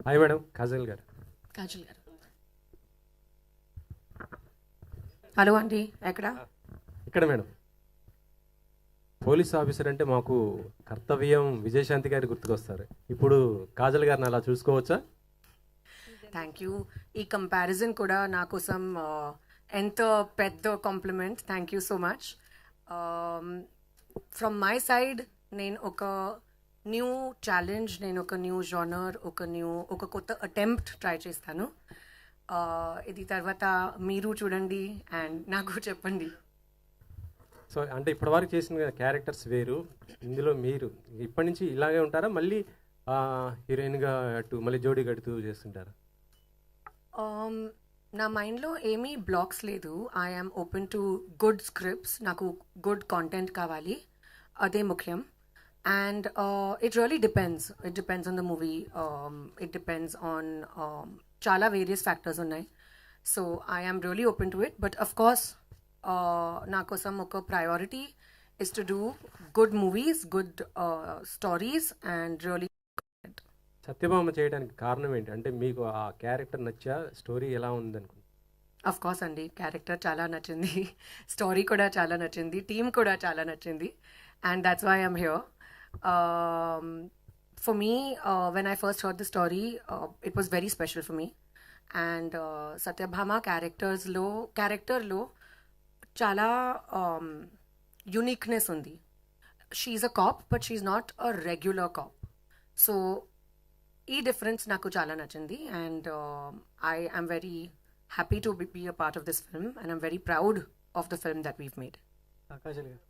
Hi madam, Kajal గారు. కాజల్ గారు. Hello అండి, ఎక్కడ? ఇక్కడ మేడం. పోలీస్ ఆఫీసర్ అంటే మాకు కర్తవ్యం విజయశాంతి గారి గుర్తుకొస్తారు. ఇప్పుడు కాజల్ గారిని అలా చూసుకోవచ్చా? Thank you. ఈ కంపారిజన్ కూడా నా కోసం ఎంత పెద్ద compliment. Thank you so much. From my side నేను ఒక న్యూ ఛాలెంజ్, నేను ఒక న్యూ జానర్, ఒక కొత్త అటెంప్ట్ ట్రై చేస్తాను. ఇది తర్వాత మీరు చూడండి అండ్ నాకు చెప్పండి. సో అంటే ఇప్పటివరకు చేసిన క్యారెక్టర్స్ వేరు, ఇందులో మీరు ఇప్పటి నుంచి ఇలాగే ఉంటారా, మళ్ళీ హీరోయిన్గా అటు మళ్ళీ జోడీ కడుతూ చేస్తుంటారా? నా మైండ్లో ఏమీ బ్లాక్స్ లేదు. I'm open to good scripts. నాకు గుడ్ కాంటెంట్ కావాలి, అదే ముఖ్యం. And it really depends. It depends on the movie. It depends on చాలా వేరియస్ ఫ్యాక్టర్స్ ఉన్నాయి. So I'm really open to it. But of course నా కోసం ఒక priority is to do good movies, good stories and really. Satyabhama చేయడానికి కారణం ఏంటి? అంటే మీకు ఆ క్యారెక్టర్ నచ్చా, స్టోరీ ఎలా ఉంది అనుకుంటున్నారు? అఫ్ కోర్స్ అండి, క్యారెక్టర్ చాలా నచ్చింది, స్టోరీ కూడా చాలా నచ్చింది, టీమ్ కూడా చాలా నచ్చింది. And that's why I'm here. For me, when I first heard the story, it was very special for me. And Satyabhama character lo chala uniqueness undi. She's a cop, but she's not a regular cop. So ఈ difference నాకు చాలా నచ్చింది. And I am very happy to be a part of this film, and I'm very proud of the film that we've made. Kajal గారు.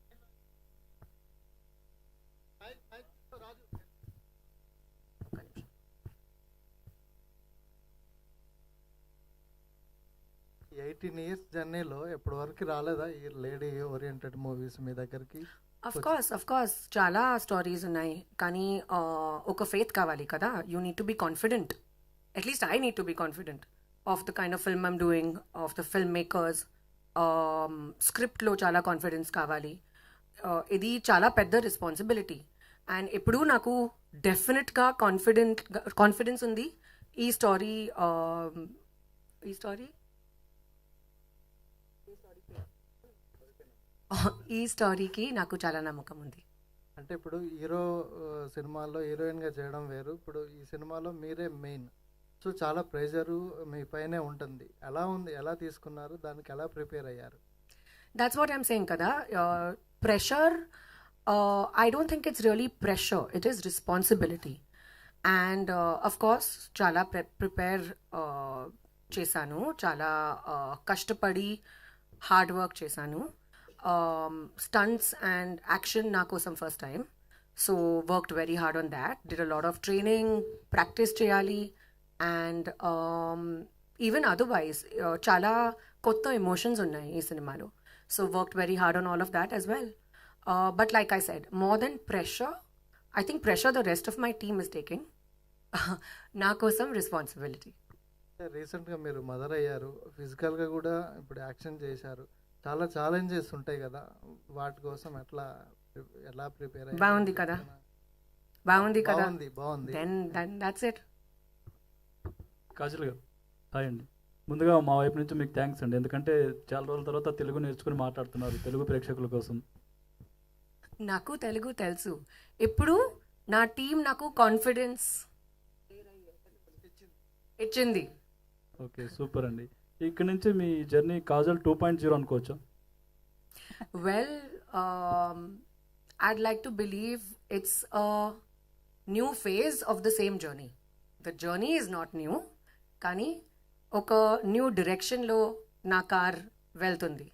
ఈ 18 years జర్నీలో ఎప్పటి వరకు రాలేదా ఈ లేడీ ఓరియంటెడ్ మూవీస్ మీ దగ్గరికి? అఫ్ కోర్స్ చాలా స్టోరీస్ ఉన్నాయి, కానీ ఒక ఫెయిత్ కావాలి కదా. You need to be confident. At least I need to be confident of the kind of film I'm doing, of the film makers. స్క్రిప్ట్లో చాలా కాన్ఫిడెన్స్ కావాలి. ఇది చాలా పెద్ద రెస్పాన్సిబిలిటీ. అండ్ ఎప్పుడూ నాకు డెఫినెట్గా కాన్ఫిడెన్స్ ఉంది. ఈ స్టోరీకి నాకు చాలా నమ్మకం ఉంది. అంటే ఇప్పుడు హీరో సినిమాల్లో హీరోయిన్గా చేయడం వేరు, ఇప్పుడు ఈ సినిమాలో మీరే మెయిన్. సో చాలా ప్రెషరు మీ పైనే ఉంటుంది. ఎలా ఉంది, ఎలా తీసుకున్నారు, దానికి ఎలా ప్రిపేర్ అయ్యారు? That's what I'm saying kada. Pressure, I don't think it's really pressure. It is responsibility. And of course, chala prepare chesanu, chala kashtapadi hard work chesanu. Stunts and action na kosam first time. So worked very hard on that. Did a lot of training, practice cheyali, and even otherwise, chala kotta emotions unnai ee cinemalo. So worked very hard on all of that as well. But like I said, more than pressure, I think pressure the rest of my team is taking. నా కోసం responsibility. రీసెంట్గా మీరు mother అయ్యారు, ఫిజికల్గా కూడా ఇప్పుడు action చేశారు. చాలా ఛాలెంజెస్ ఉంటాయి కదా, వాటి కోసం ఎలా ప్రిపేర్ అయ్యారు? బాగుంది కదా. బాగుంది. Then that's it. కాజల్ గారు, హాయ్ అండి. ముందుగా మా వైపు నుంచి మీకు థ్యాంక్స్ అండి, ఎందుకంటే చాలా రోజుల తర్వాత తెలుగు నేర్చుకుని మాట్లాడుతున్నారు తెలుగు ప్రేక్షకుల కోసం. నాకు తెలుగు తెలుసు. ఇప్పుడు నా టీం నాకు కాన్ఫిడెన్స్ ఇచ్చింది. ఓకే, సూపర్ అండి. ఇక్కడ నుంచి మీ జర్నీ కాజల్ 2.0 అనుకోవచ్చా? Well, I'd like to believe it's a new phase of the same journey. The journey is not new, కానీ ఒక న్యూ డైరెక్షన్లో నా కార్ వెళ్తుంది.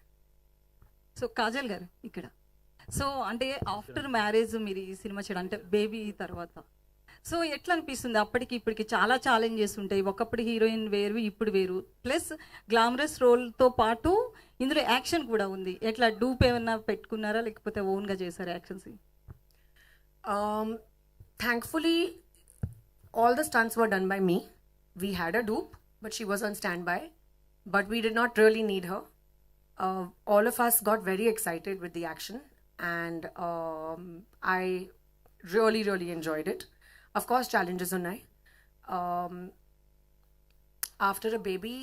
సో కాజల్ గారు ఇక్కడ, సో అంటే ఆఫ్టర్ మ్యారేజ్ మీరు ఈ సినిమా చేయడం అంటే బేబీ తర్వాత, సో ఎట్లా అనిపిస్తుంది? అప్పటికి ఇప్పటికి చాలా ఛాలెంజెస్ ఉంటాయి. ఒకప్పుడు హీరోయిన్ వేరు, ఇప్పుడు వేరు, ప్లస్ గ్లామరస్ రోల్తో పాటు ఇందులో యాక్షన్ కూడా ఉంది. ఎట్లా డూప్ ఏమన్నా పెట్టుకున్నారా, లేకపోతే ఓన్గా చేశారా actions? Thankfully, all the stunts were done by me. We had a dupe, but she was on standby. But we did not really need her. All of us got very excited with the action, and I really enjoyed it. Of course, challenges unnai. um, after a baby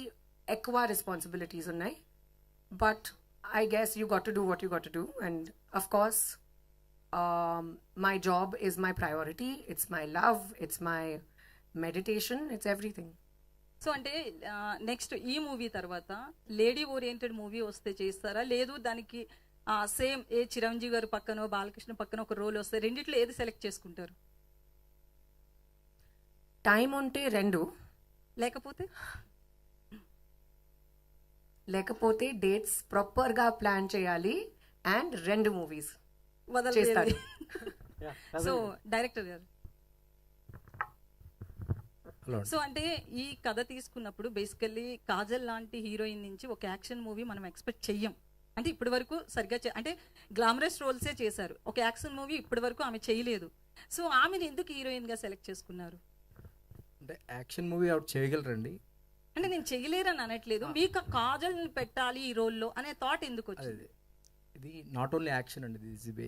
ఎక్కువ responsibilities ఉన్నాయి, but I guess you got to do what you got to do, and of course my job is my priority, it's my love, it's my meditation, it's everything. So అంటే next ఈ movie తర్వాత lady oriented movie వస్తే చేస్తారా, లేదు దానికి same ఏ చిరంజీవి గారు పక్కనో బాలకృష్ణ పక్కన ఒక రోల్ వస్తే రెండిట్లో ఏది సెలెక్ట్ చేసుకుంటారు? టైం ఉంటే రెండు, లేకపోతే డేట్స్ ప్రాపర్గా ప్లాన్ చేయాలి అండ్ రెండు మూవీస్ చేస్తారు. సో డైరెక్టర్ గారు, సో అంటే ఈ కథ తీసుకున్నప్పుడు బేసికల్లీ కాజల్ లాంటి హీరోయిన్ నుంచి ఒక యాక్షన్ మూవీ మనం ఎక్స్పెక్ట్ చెయ్యం. అంటే ఇప్పటి వరకు సరిగ్గా అంటే గ్లామరస్ రోల్సే చేశారు, ఒక యాక్షన్ మూవీ ఇప్పటి వరకు ఆమె చేయలేదు. సో ఆమెను ఎందుకు హీరోయిన్గా సెలెక్ట్ చేసుకున్నారు? అంటే యాక్షన్ మూవీ అవుట్ చేయగలరండి అంటే నేను చేయలేరని అనట్లేదు, మీకు కాజల్ పెట్టాలి ఈ రోల్లో అనే థాట్ ఎందుకు వచ్చింది? ఇది నాట్ ఓన్లీ యాక్షన్ అండి, ఇది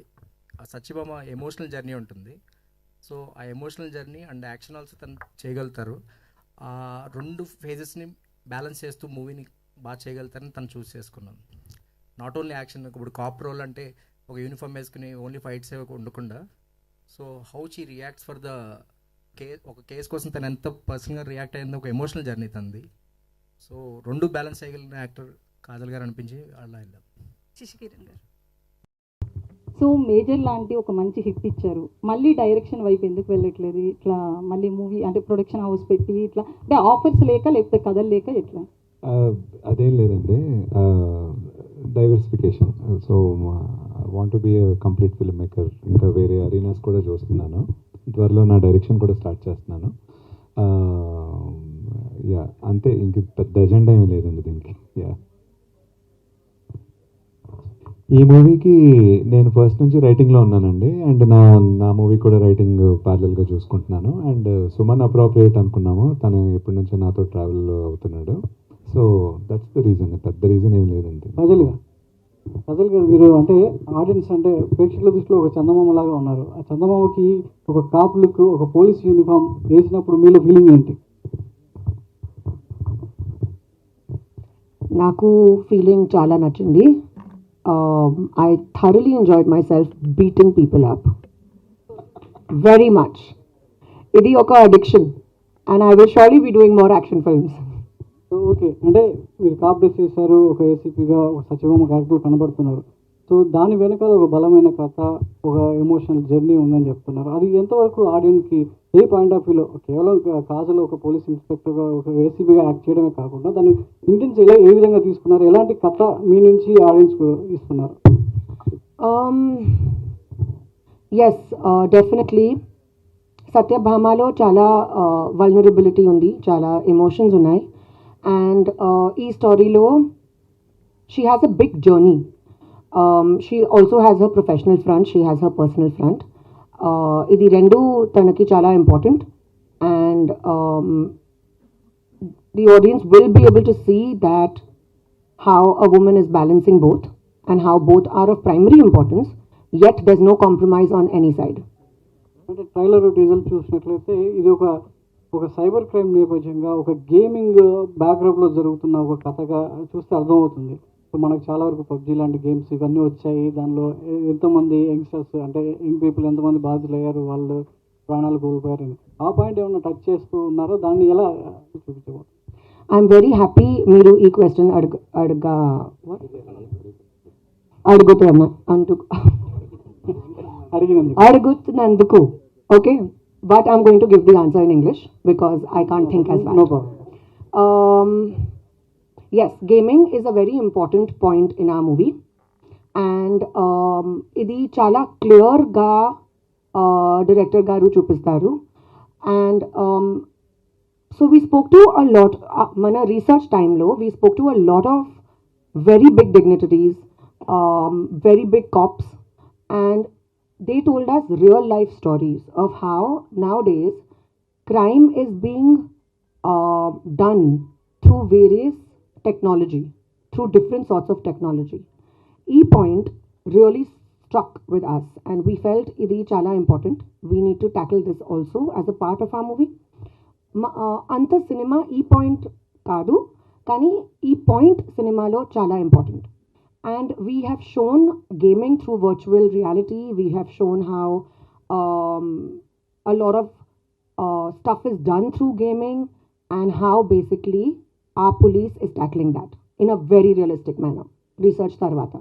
ఆ సత్యభామ ఎమోషనల్ జర్నీ ఉంటుంది. సో ఆ emotional journey and action also తను చేయగలుగుతారు. ఆ రెండు ఫేజెస్ని బ్యాలెన్స్ చేస్తూ మూవీని బాగా చేయగలుగుతారని తను చూస్ చేసుకున్నాను. నాట్ ఓన్లీ యాక్షన్, ఇప్పుడు కాప్ రోల్ అంటే ఒక యూనిఫామ్ వేసుకుని ఓన్లీ ఫైట్స్ ఉండకుండా, so how she reacts for the ఒక కేసు కోసం తను ఎంత పర్సనల్గా రియాక్ట్ అయింది, ఒక ఎమోషనల్ జర్నీ తంది. సో రెండు బ్యాలెన్స్ చేయగలిగిన యాక్టర్ కాజల్ గారు అనిపించి అలా వెళ్ళాం. శశికిరణ్ గారు, సో మేజర్ లాంటి ఒక మంచి హిట్ ఇచ్చారు, మళ్ళీ డైరెక్షన్ వైపు ఎందుకు వెళ్ళట్లేదు? ఇట్లా మళ్ళీ మూవీ అంటే ప్రొడక్షన్ హౌస్ పెట్టి ఇట్లా అంటే ఆఫర్స్ లేక లేకపోతే కథలు లేక ఎట్లా? అదేం లేదండి, diversification. So want to be complete film maker. ఇంకా వేరే అరీనాస్ కూడా చూస్తున్నాను, త్వరలో నా డైరెక్షన్ కూడా స్టార్ట్ చేస్తున్నాను. యా అంతే, ఇంక పెద్ద ఎజెండా ఏమీ లేదండి దీనికి. యా ఈ మూవీకి నేను ఫస్ట్ నుంచి రైటింగ్లో ఉన్నానండి, అండ్ నా మూవీ కూడా రైటింగ్ ప్యారలల్గా చూసుకుంటున్నాను. అండ్ సుమన్ అప్రోప్రియేట్ అనుకున్నాము, తను ఎప్పటి నుంచో నాతో ట్రావెల్ అవుతున్నాడు. సో దట్స్ ద రీజన్, పెద్ద రీజన్ ఏం లేదండి. కజల్ గారు, మీరు అంటే ఆడియన్స్ అంటే ప్రేక్షకుల దృష్టిలో ఒక చందమామ లాగా ఉన్నారు. ఆ చందమామకి ఒక కాప్ లుక్, ఒక పోలీస్ యూనిఫామ్ వేసినప్పుడు మీలో ఫీలింగ్ ఏంటి? నాకు ఫీలింగ్ చాలా నచ్చింది. I thoroughly enjoyed myself beating people up very much. ఇది ఒక addiction and I will surely be doing more action films. So okay, అంటే మీరు కాప్ డ్రెస్ చేశారు, ఒక ఏసీపీగా ఒక సత్యభామ క్యారెక్టర్ కనబడుతున్నారు. సో దాని వెనకాల ఒక బలమైన కథ, ఒక ఎమోషనల్ జర్నీ ఉందని చెప్తున్నారు. అది ఎంతవరకు ఆడియన్స్కి ఏ పాయింట్ ఆఫ్ వ్యూలో కేవలం కాజల్ ఒక పోలీస్ ఇన్స్పెక్టర్గా ఒక ఏసీబీగా యాక్ట్ చేయడమే కాకుండా దాన్ని ఇంటెన్స్ ఏ విధంగా తీసుకున్నారు, ఎలాంటి కథ మీ నుంచి ఆడియన్స్కు ఇస్తున్నారు? ఎస్, డెఫినెట్లీ సత్యభామలో చాలా వల్నరబిలిటీ ఉంది, చాలా ఎమోషన్స్ ఉన్నాయి. అండ్ ఈ స్టోరీలో she has a big journey. She also has her professional front, she has her personal front. ఇది రెండు తనకి చాలా important, and the audience will be able to see that how a woman is balancing both and how both are of primary importance, yet there's no compromise on any side. అంటే trailer teaser చూసినట్లయితే ఇది ఒక cyber crime నేపథ్యంగా, ఒక gaming బ్యాక్గ్రౌండ్లో జరుగుతున్న ఒక కథగా చూస్తే అర్థమవుతుంది. సో మనకు చాలా వరకు పబ్జీ లాంటి గేమ్స్ ఇవన్నీ వచ్చాయి, దానిలో ఎంతోమంది యంగ్స్టర్స్ అంటే యంగ్ పీపుల్ ఎంతమంది బాధితులయ్యారు, వాళ్ళు ప్రాణాలు కోల్పోయారని ఆ పాయింట్ ఏమైనా టచ్ చేస్తూ ఉన్నారో, దాన్ని ఎలా చూపించబోతున్నారు? ఐఎమ్ వెరీ హ్యాపీ మీరు ఈ క్వశ్చన్ అడుగుతున్నందుకు. Okay, but I'm going to give the answer in English because I can't think as well. No problem. Yes, gaming is a very important point in our movie, and ఇది చాలా క్లియర్గా director గారు చూపిస్తారు. And so we spoke to a lot, మన research టైంలో we spoke to a lot of very big dignitaries, very big cops, and they told us real life stories of how nowadays crime is being done through various technology, through different sorts of technology. E point really struck with us, and we felt idi chala important. We need to tackle this also as a part of our movie. అంత cinema ఈ point కాదు, కానీ ఈ point సినిమాలో చాలా important. And we have shown gaming through virtual reality, we have shown how a lot of stuff is done through gaming, and how basically our police is tackling that in a very realistic manner. Research tarvata.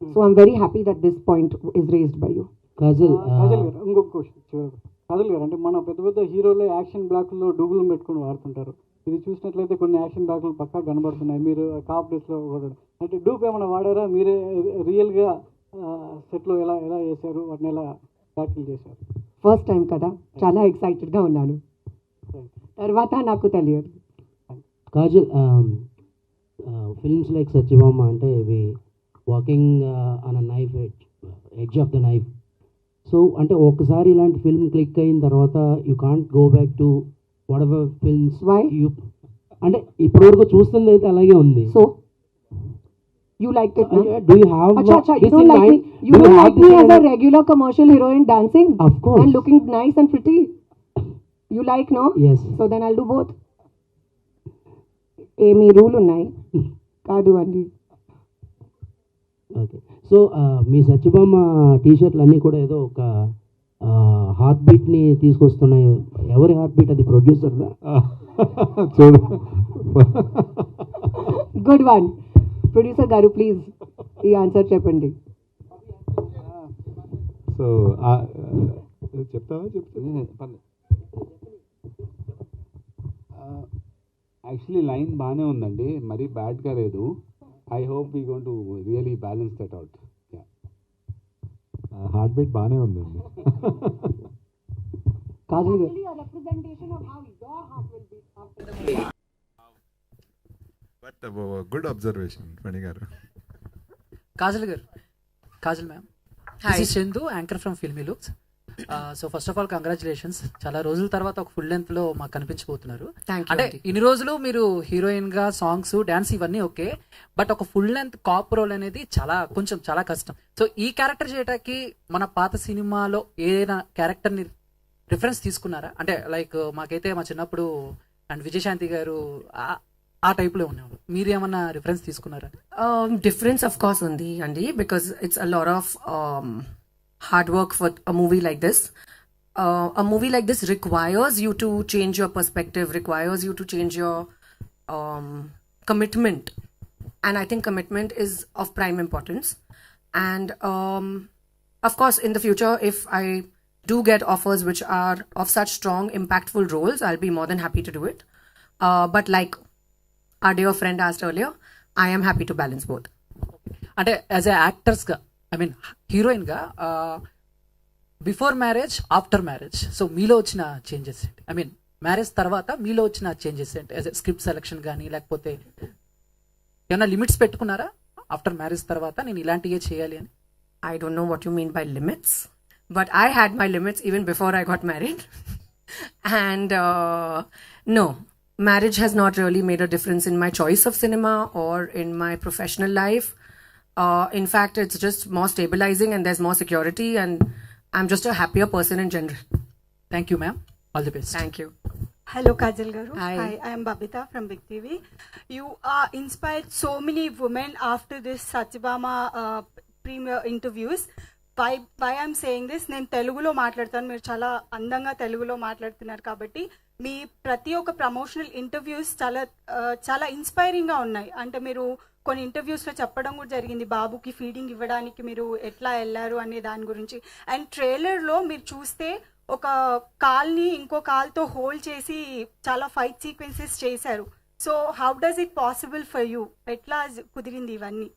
So I'm very happy that this point is raised by you. Kajal గారు ఇంకొక question చివరికి. కాజల్ గారు అంటే మన పెద్ద పెద్ద హీరోలే action బ్లాక్లో డూబులు పెట్టుకుని వాడుతుంటారు. ఇది చూసినట్లయితే కొన్ని యాక్షన్ బ్లాక్లు పక్కా కనబడుతున్నాయి. మీరు కాప్ డేస్లో కూడా అంటే డూప్ ఏమైనా వాడారా? మీరే రియల్గా సెట్లో ఎలా ఎలా చేశారు, వాటిని ఎలా ట్యాకిల్ చేశారు? ఫస్ట్ టైం కదా, చాలా ఎక్సైటెడ్గా ఉన్నాను. తర్వాత నాకు తెలియదు. కాజల్, ఫిల్మ్స్ లైక్ సత్యభామ అంటే ఇవి walking on a knife edge of the knife. So అంటే ఒకసారి ఇలాంటి ఫిల్మ్ క్లిక్ అయిన తర్వాత you can't go back to what ever films you అంటే ఇప్పటివరకు చూస్తుంది అయితే అలాగే ఉంది. So you liked it, no? Do you have Acha, you don't like me. You don't like me as a regular commercial heroine dancing? Of course. And looking nice and pretty. You like, no? Yes. So then I'll do both. Amy rule unnai. Kaadu andi. Okay. So మీ సత్యభామ టీషర్ట్లు అన్నీ కూడా ఏదో ఒక heart బీట్ని తీసుకొస్తున్నాయి. ఎవరి heart beat అది? ప్రొడ్యూసర్దా? చూడు. Good one. Producer గారు ప్లీజ్ ఈ ఆన్సర్ చెప్పండి. సో చెప్తావా? యాక్చువల్లీ లైన్ బాగానే ఉందండి, మరీ బ్యాడ్గా లేదు. I hope we gonna really balance that out. Heart beat బాగానే ఉందండి. కాజల్ గారు బట్ గుడ్ అబ్జర్వేషన్ ఫణి గారు. కాజల్ గారు, Kajal ma'am, this is Chandu, anchor from filmy looks. So first of all congratulations, చాలా రోజుల తర్వాత ఒక ఫుల్ లెంత్ లో మాకు కనిపించబోతున్నారు. అంటే ఇన్ని రోజులు మీరు హీరోయిన్ గా సాంగ్స్, డాన్స్ ఇవన్నీ ఓకే, బట్ ఒక ఫుల్ లెంత్ కాప్ రోల్ అనేది చాలా కష్టం. సో ఈ క్యారెక్టర్ చేయడానికి మన పాత సినిమాలో ఏదైనా క్యారెక్టర్ ని రిఫరెన్స్ తీసుకున్నారా? అంటే లైక్ మాకైతే మా చిన్నప్పుడు అండ్ విజయశాంతి గారు ఆ టైప్లో ఉండేవాళ్ళు, మీరు ఏమన్నా రిఫరెన్స్ తీసుకున్నారా? డిఫరెన్స్ ఆఫ్ కోర్స్ ఉంది అండి, because it's a lot of hard work for a movie like this. A movie like this requires you to change your perspective, requires you to change your commitment, and I think commitment is of prime importance. And of course in the future, if I do get offers which are of such strong impactful roles, I'll be more than happy to do it. But like our dear friend asked earlier, I am happy to balance both. అంటే as a యాక్టర్స్గా, I mean హీరోయిన్గా, before marriage, after marriage, so మీలో వచ్చిన changes ఏంటి? I mean marriage తర్వాత మీలో వచ్చిన changes ఏంటి? As a script selection కానీ, లేకపోతే ఏమైనా లిమిట్స్ పెట్టుకున్నారా ఆఫ్టర్ మ్యారేజ్ తర్వాత నేను ఇలాంటివే చేయాలి అని? I don't know what you mean by limits, but I had my limits even before I got married. And no, marriage has not really made a difference in my choice of cinema or in my professional life. In fact, it's just more stabilizing and there's more security, and I'm just a happier person in general. Thank you, ma'am. All the best. Thank you. Hello, Kajal Garu. Hi. I am Babita from Big TV. You inspired so many women after this Satyabama premier interviews. Why I'm saying this, నేను తెలుగులో మాట్లాడతాను, మీరు చాలా అందంగా తెలుగులో మాట్లాడుతున్నారు కాబట్టి మీ ప్రతి ఒక్క ప్రమోషనల్ ఇంటర్వ్యూస్ చాలా ఇన్స్పైరింగ్గా ఉన్నాయి. అంటే మీరు కొన్ని ఇంటర్వ్యూస్లో చెప్పడం కూడా జరిగింది, బాబుకి ఫీడింగ్ ఇవ్వడానికి మీరు ఎట్లా వెళ్ళారు అనే దాని గురించి. అండ్ ట్రైలర్లో మీరు చూస్తే ఒక కాల్ని ఇంకో కాల్తో హోల్డ్ చేసి చాలా ఫైట్ సీక్వెన్సెస్ చేశారు. So how does it possible for you? ఎట్లా కుదిరింది ఇవన్నీ?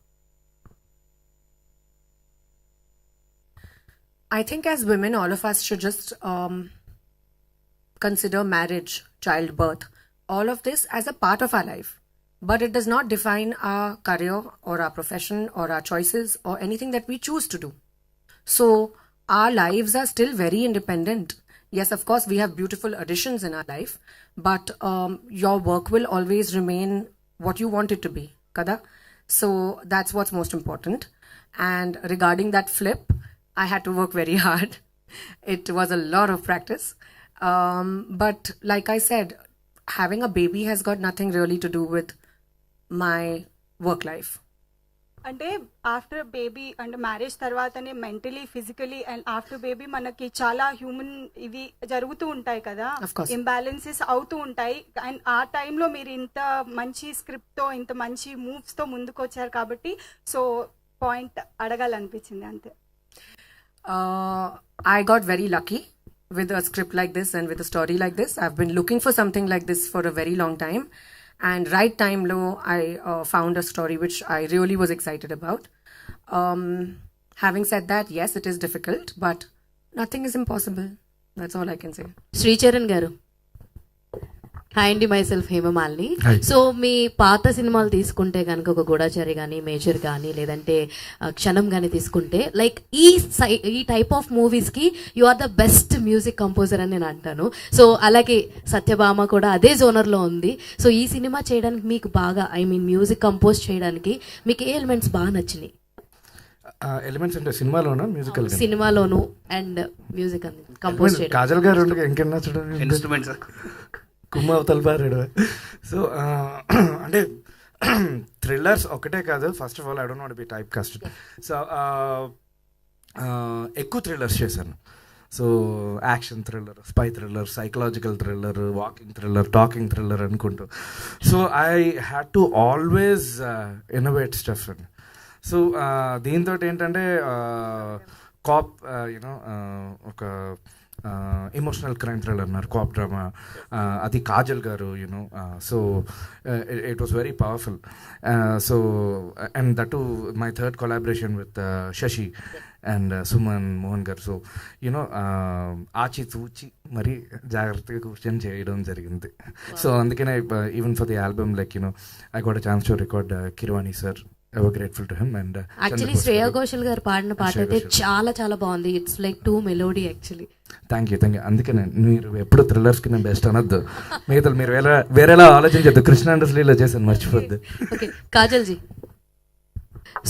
I think as women, all of us should just consider marriage, childbirth, all of this as a part of our life. But it does not define our career or our profession or our choices or anything that we choose to do. So our lives are still very independent. Yes, of course, we have beautiful additions in our life, but your work will always remain what you want it to be, kada? So that's what's most important. And regarding that flip, I had to work very hard. It was a lot of practice. But like I said, having a baby has got nothing really to do with my work life. అంటే after baby అంటే marriage తర్వాతనే mentally physically and after baby మనకి చాలా human ఇవి జరుగుతూ ఉంటాయి కదా, imbalances అవుతూ ఉంటాయి. అండ్ ఆ టైంలో మీరు ఇంత మంచి స్క్రిప్ట్తో ఇంత మంచి మూవ్స్తో ముందుకు వచ్చారు కాబట్టి సో పాయింట్ అడగాలనిపించింది అంతే. I got very lucky with a script like this and with a story like this. I've been looking for something like this for a very long time, and right time lo I found a story which I really was excited about. Having said that, yes, it is difficult, but nothing is impossible. That's all I can say. Sricharan గారు, hi అండి, my self Hema Malini. So మీ పాత సినిమాలు తీసుకుంటే కనుక ఒక గూఢచారి కానీ, major కానీ, లేదంటే క్షణం కానీ తీసుకుంటే లైక్ ఈ టైప్ ఆఫ్ మూవీస్కి you are the best music composer అని నేను అంటాను. సో అలాగే సత్యభామ కూడా అదే జోనర్లో ఉంది. సో ఈ సినిమా చేయడానికి మీకు బాగా మ్యూజిక్ కంపోజ్ చేయడానికి మీకు ఏ ఎలిమెంట్స్ బాగా నచ్చినాయి? ఎలిమెంట్స్ అంటే సినిమాలోనా మ్యూజికల్? సినిమాలోను అండ్ మ్యూజిక్ కంపోజ్ చేయడం. కాజల్ గారు ఇంకెన్నా చూడండి ఇన్స్ట్రుమెంట్స్ కుమ్మ అవతల పారాడు. సో అంటే థ్రిల్లర్స్ ఒకటే కాదు. First of all I don't want be type cast. So ఎక్కువ థ్రిల్లర్స్ చేశాను. So action thriller, spy thriller, psychological thriller, walking thriller, talking thriller అనుకుంటూ. So I had to always innovate stuff and so దీంతో ఏంటంటే cop you know ఒక emotional crime thriller అన్నారు, cop drama, అది కాజల్ గారు you know. So it was very powerful. So and that to my third collaboration with Shashi and Suman Mohan గారు. So you know ఆచి తూచి మరీ జాగ్రత్తగా కూర్చొని చేయడం జరిగింది. సో అందుకనే even for the album like you know I got a chance to record Keeravani sir. Grateful to him. And actually Shreya Ghoshal గారు పాడిన పాట అయితే చాలా చాలా బాగుంది. It's like two melody actually. Thank you. అందుకనే మీరు ఎప్పుడు థ్రిల్లర్స్కి నేను బెస్ట్ అనొద్దు. మిగతా మీరు వేరేలా ఆలోచించద్దు. కృష్ణ అండర్స్లీలో చేశాను, మర్చిపోద్దు. Okay Kajal ji,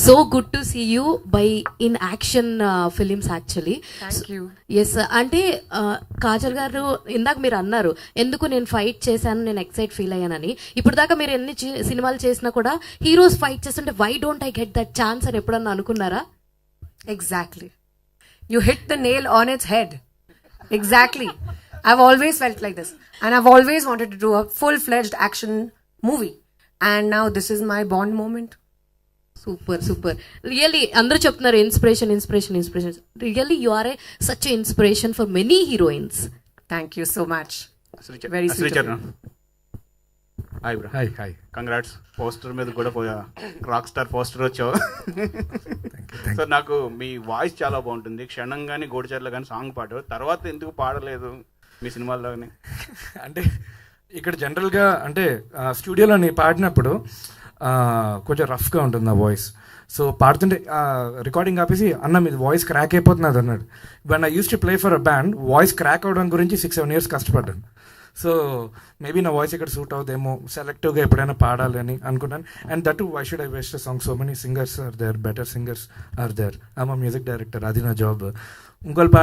so good to see you by in action films actually. Yes, అంటే కాజల్ గారు ఇందాక మీరు అన్నారు ఎందుకు నేను ఫైట్ చేశాను, నేను ఎక్సైట్ ఫీల్ అయ్యానని. ఇప్పుడు దాకా మీరు ఎన్ని సినిమాలు చేసినా కూడా హీరోస్ ఫైట్ చేస్తుంటే why don't I get that chance అని ఎప్పుడన్నా అనుకున్నారా? Exactly. You hit the nail on its head. Exactly. I've always felt like this. And I've always wanted to do a full-fledged action movie. And now this is my Bond moment. Super super. Really అందరూ చెప్తున్నారు inspiration inspiration inspiration. Really you are such inspiration for many heroines. Thank you so much. Very sweet. Hi bro. Hi hi. Congrats. Poster మీద కూడా rock star poster వచ్చావు. So నాకు మీ voice చాలా బాగుంటుంది. క్షణం కానీ గోడిచర్ల కానీ సాంగ్ పాడు, తర్వాత ఎందుకు పాడలేదు మీ సినిమాల్లో? అంటే ఇక్కడ జనరల్గా అంటే స్టూడియోలో నీ పాడినప్పుడు కొంచెం రఫ్గా ఉంటుంది ఆ వాయిస్. సో పాడుతుంటే రికార్డింగ్ ఆపేసి అన్న మీది వాయిస్ క్రాక్ అయిపోతున్నది అన్నాడు. When I use to play for a band voice crack అవడం గురించి 6-7 years కష్టపడ్డాను. సో మేబీ నా వాయిస్ ఇక్కడ సూట్ అవుదేమో, సెలెక్టివ్గా ఎప్పుడైనా పాడాలి అని అనుకున్నాను. And that why should I waste song, so many singers are there, better singers are there. I'm a music director, అది నా జాబ్. ఇంకోళ్ళు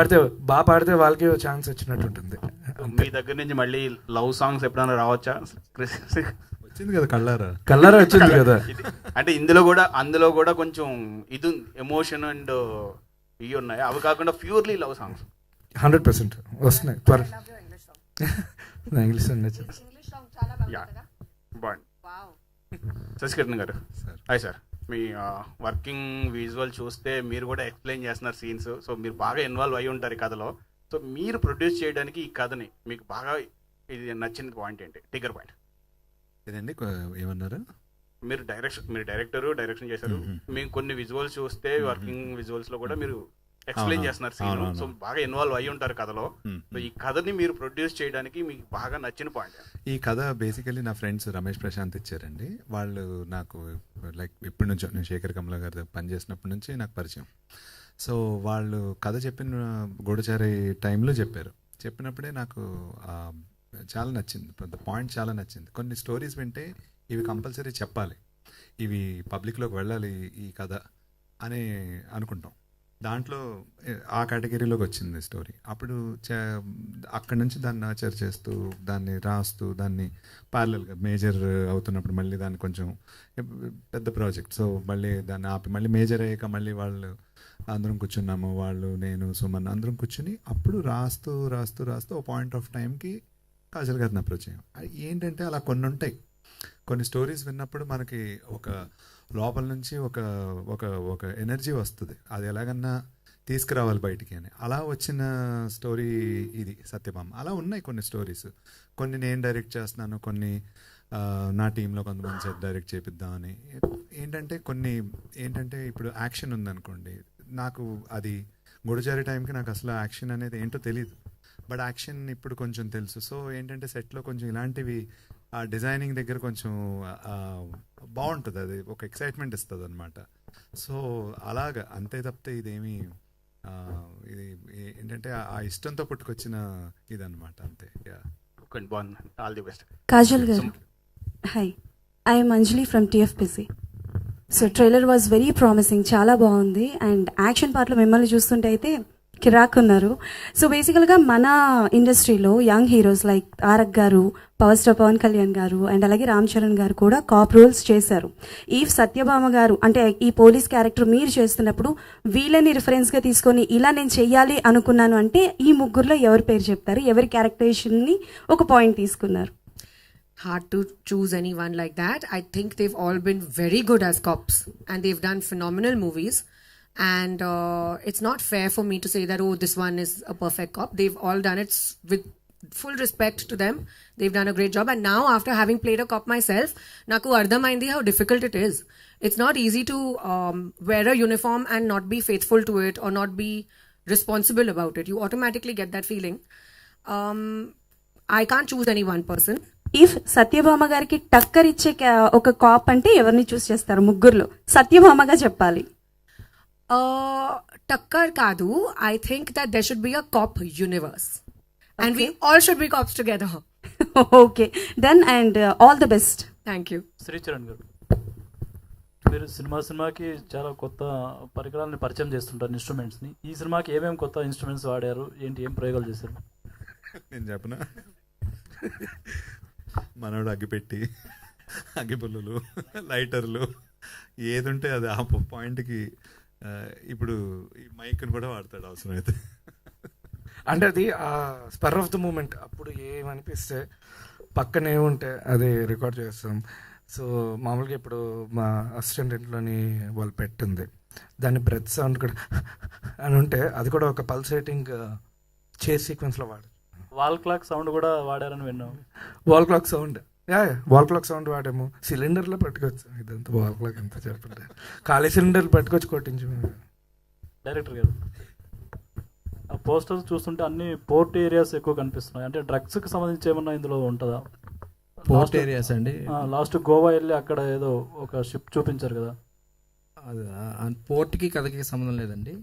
బాగా పాడితే వాళ్ళకి ఛాన్స్ వచ్చినట్టు ఉంటుంది. మీ దగ్గర నుంచి మళ్ళీ లవ్ సాంగ్స్ ఎప్పుడైనా రావచ్చా? వచ్చింది కదా కల్లారా వచ్చింది కదా. అంటే అందులో కూడా కొంచెం ఇది ఎమోషన్ అండ్ ఇవి ఉన్నాయి, అవి కాకుండా ప్యూర్లీ లవ్ సాంగ్స్ 100% వస్తున్నాయి. ఇంగ్లీష్ శశికరణ్ గారు, హాయ్ సార్. మీ వర్కింగ్ విజువల్ చూస్తే మీరు కూడా ఎక్స్ప్లెయిన్ చేస్తున్నారు సీన్స్. సో మీరు బాగా ఇన్వాల్వ్ అయి ఉంటారు ఈ కథలో. సో మీరు ప్రొడ్యూస్ చేయడానికి ఈ కథని మీకు బాగా ఇది నచ్చిన పాయింట్ ఏంటి, ట్రిగ్గర్ పాయింట్? ఏదండి ఏమన్నారు? మీరు డైరెక్షన్ చేశారు. మేము కొన్ని విజువల్స్ చూస్తే వర్కింగ్ విజువల్స్ లో కూడా మీరు ఎక్స్ప్లెయిన్ చేస్తున్నారు సీన్. సో బాగా ఇన్వాల్వ్ అయ్యి ఉంటారు కథలో. సో ఈ కథని మీరు ప్రొడ్యూస్ చేయడానికి మీకు బాగా నచ్చిన పాయింట్? ఈ కథ బేసికలీ నా ఫ్రెండ్స్ రమేష్ ప్రశాంత్ ఇచ్చారండి. వాళ్ళు నాకు లైక్ ఎప్పటి నుంచో నేను శేఖర్ కమల గారి పనిచేసినప్పటి నుంచి నాకు పరిచయం. సో వాళ్ళు కథ చెప్పిన గూఢచారి టైంలో చెప్పినప్పుడే నాకు చాలా నచ్చింది, పాయింట్ చాలా నచ్చింది. కొన్ని స్టోరీస్ వింటే ఇవి కంపల్సరీ చెప్పాలి, ఇవి పబ్లిక్లోకి వెళ్ళాలి ఈ కథ అని అనుకుంటాం. దాంట్లో ఆ కేటగిరీలోకి వచ్చింది స్టోరీ. అప్పుడు అక్కడి నుంచి దాన్ని నర్చర్ చేస్తూ దాన్ని రాస్తూ దాన్ని ప్యారలల్గా మేజర్ అవుతున్నప్పుడు మళ్ళీ దాన్ని కొంచెం పెద్ద ప్రాజెక్ట్. సో మళ్ళీ దాన్ని ఆపి మళ్ళీ మేజర్ అయ్యాక మళ్ళీ వాళ్ళు అందరం కూర్చున్నాము, వాళ్ళు నేను సుమన్ అందరం కూర్చుని అప్పుడు రాస్తూ రాస్తూ రాస్తూ ఒక పాయింట్ ఆఫ్ టైంకి కాజల్ గారిని అప్రోచ్ అయ్యాం. ఏంటంటే అలా కొన్ని ఉంటాయి, కొన్ని స్టోరీస్ విన్నప్పుడు మనకి ఒక లోపల నుంచి ఒక ఒక ఒక ఎనర్జీ వస్తుంది, అది ఎలాగన్నా తీసుకురావాలి బయటికి అని. అలా వచ్చిన స్టోరీ ఇది సత్యభామ. అలా ఉన్నాయి కొన్ని స్టోరీస్. కొన్ని నేను డైరెక్ట్ చేస్తున్నాను, కొన్ని నా టీంలో కొంతమంది చేత డైరెక్ట్ చేపిద్దామని. ఏంటంటే కొన్ని ఏంటంటే ఇప్పుడు యాక్షన్ ఉందనుకోండి, నాకు అది గూఢచారి టైంకి నాకు అసలు యాక్షన్ అనేది ఏంటో తెలియదు, బట్ యాక్షన్ ఇప్పుడు కొంచెం తెలుసు. సో ఏంటంటే సెట్లో కొంచెం ఇలాంటివి ఆ డిజైనింగ్ దగ్గర కొంచెం బాగుంటుంది, అది ఒక ఎక్సైట్మెంట్ ఇస్తుంది అనమాట. సో అలాగా అంతే తప్పితే ఇదేమి ఇది ఏంటంటే ఆ ఇష్టంతో పుట్టుకొచ్చిన ఇదన్నమాట, అంతే. All the best. కాజల్ గారు, hi, I'm Anjali from TFPC. So trailer was very promising, చాలా బాగుంది. అండ్ యాక్షన్ పార్ట్లో మిమ్మల్ని చూస్తుంటే అయితే కిరాక్ ఉన్నారు. సో బేసికల్గా మన ఇండస్ట్రీలో యంగ్ హీరోస్ లైక్ తారక్ గారు, పవర్ స్టార్ పవన్ కళ్యాణ్ గారు అండ్ అలాగే రామ్ చరణ్ గారు కూడా కాప్ రోల్స్ చేశారు. ఈ సత్యభామ గారు అంటే ఈ పోలీస్ క్యారెక్టర్ మీరు చేస్తున్నప్పుడు వీళ్ళని రిఫరెన్స్గా తీసుకొని ఇలా నేను చెయ్యాలి అనుకున్నాను అంటే ఈ ముగ్గురులో ఎవరి పేరు చెప్తారు? ఎవరి క్యారెక్టరేషన్ని ఒక పాయింట్ తీసుకున్నారు? Hard to choose anyone like that. I think they've all been very good as cops and they've done phenomenal movies. And it's not fair for me to say that, oh, this one is a perfect cop. They've all done it with full respect to them. They've done a great job. And now, after having played a cop myself, naku ardhamaindi how difficult it is. It's not easy to wear a uniform and not be faithful to it or not be responsible about it. You automatically get that feeling. I can't choose any one person. If Satyabhama గారికి టక్కర్ ఇచ్చే ఒక cap అంటే ఎవరిని చూస్ చేస్తారు? ముగ్గురులో సత్యభామగా చెప్పాలి. టక్కర్ కాదు, I think that there should be a cop universe. And we all should be cops together. Okay, done and all the best. Thank you. Sricharan గారు, మీరు సినిమాకి చాలా కొత్త పరికరాలను పరిచయం చేస్తుంటారు, ఇన్స్ట్రుమెంట్స్ని. ఈ సినిమాకి ఏమేమి కొత్త ఇన్స్ట్రుమెంట్స్ వాడారు, ఏంటి, ఏం ప్రయోగాలు చేశారు? నేను చెప్పనా? మనోడు అగ్గిపెట్టి, అగ్గిపుల్లలు, లైటర్లు, ఏది ఉంటే అది ఆ పాయింట్కి. ఇప్పుడు ఈ మైక్ని కూడా వాడతాడు అవసరమైతే. అంటే అది స్పర్ ఆఫ్ ద మూమెంట్, అప్పుడు ఏమనిపిస్తే పక్కన ఏముంటే అది రికార్డ్ చేస్తాం. సో మామూలుగా ఇప్పుడు మా అసిస్టెంట్ ఇంట్లోని వాళ్ళు పెట్టింది, దాని బ్రెత్ సౌండ్ కూడా అని ఉంటే అది కూడా ఒక పల్సేటింగ్ చేస్ సీక్వెన్స్లో వాడు. వాల్ క్లాక్ సౌండ్ కూడా వాడారని విన్నాం. Wall clock sound, wall clock sound వాడాము. సిలిండర్లో పట్టుకోవచ్చు, ఇదంతా వాల్ క్లాక్ అంతా చెప్పండి. ఖాళీ సిలిండర్లు పట్టుకొచ్చి కొట్టించు. డైరెక్టర్ గారు, ఆ పోస్టర్స్ చూస్తుంటే అన్ని పోర్ట్ ఏరియాస్ ఎక్కువ కనిపిస్తున్నాయి. అంటే డ్రగ్స్కి సంబంధించి ఏమన్నా ఇందులో ఉంటుందా? పోర్ట్ ఏరియాస్ అండి. లాస్ట్ గోవా వెళ్ళి అక్కడ ఏదో ఒక షిప్ చూపించారు కదా, అది పోర్ట్కి కథకి సంబంధం లేదండి.